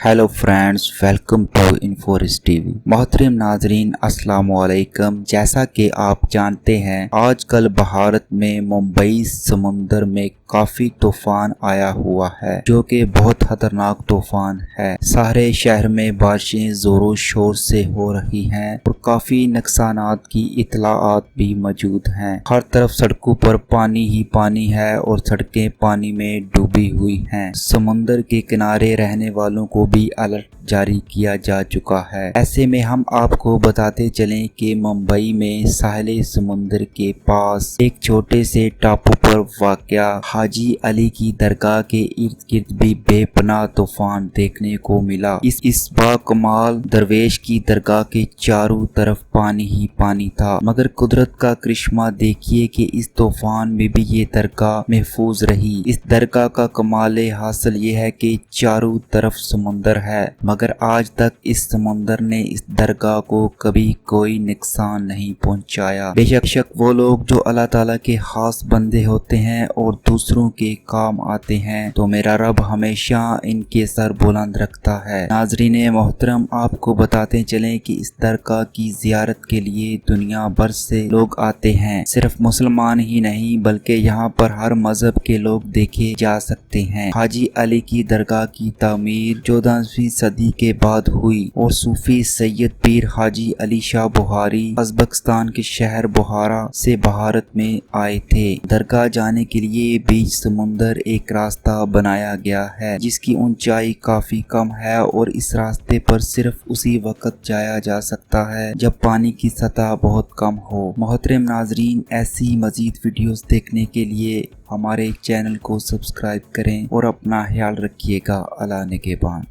Hello friends, welcome to इन्फोरिस TV. मोहतरम नाजरीन, अस्सलाम वालेकुम। जैसा कि आप जानते हैं, आजकल भारत में मुंबई समुंदर में काफी तूफान आया हुआ है, जो कि बहुत खतरनाक तूफान है। सारे शहर में बारिशें जोरों शोर से हो रही हैं और काफी नुकसानात की इतलाआत भी मौजूद हैं। हर तरफ सड़कों पर पानी ही पानी है और सड़कें पानी में डूबी हुई हैं। समुंदर के किनारे रहने वालों को भी अलर्ट जारी किया जा चुका है। ऐसे में हम आपको बताते चलें कि मुंबई में साहिल समुंदर के पास एक छोटे से टापू पर वाक़या हाजी अली की दरगाह के इर्द गिर्द भी बेपनाह तूफान देखने को मिला। इस बाकमाल दरवेश की दरगाह के चारों तरफ पानी ही पानी था, मगर कुदरत का करिश्मा देखिए कि इस तूफान में भी ये दरगाह महफूज रही। इस दरगाह का कमाल हासिल ये है कि चारों तरफ समुंदर है, मगर आज तक इस समुंदर ने इस दरगाह को कभी कोई नुकसान नहीं पहुंचाया। बेशक वो लोग जो अल्लाह ताला के खास बंदे होते हैं और दूसरों के काम आते हैं, तो मेरा रब हमेशा इनके सर बुलंद रखता है। नाजरीन मोहतरम, आपको बताते चलें कि इस दरगाह की जियारत के लिए दुनिया भर से लोग आते हैं। सिर्फ मुसलमान ही नहीं बल्कि यहाँ पर हर मजहब के लोग देखे जा सकते हैं। हाजी अली की दरगाह की तामीर 14वीं सदी के बाद हुई और सूफी सैयद पीर हाजी अली शाह बुखारी उज़्बेकिस्तान के शहर बुखारा से भारत में आए थे। दरगाह जाने के लिए बीच समुंदर एक रास्ता बनाया गया है, जिसकी ऊंचाई काफी कम है और इस रास्ते पर सिर्फ उसी वक्त जाया जा सकता है जब पानी की सतह बहुत कम हो। मोहतरम नाजरीन, ऐसी मजीद वीडियोस देखने के लिए हमारे चैनल को सब्सक्राइब करें और अपना ख्याल रखिएगा। अल्लाह निगहबान।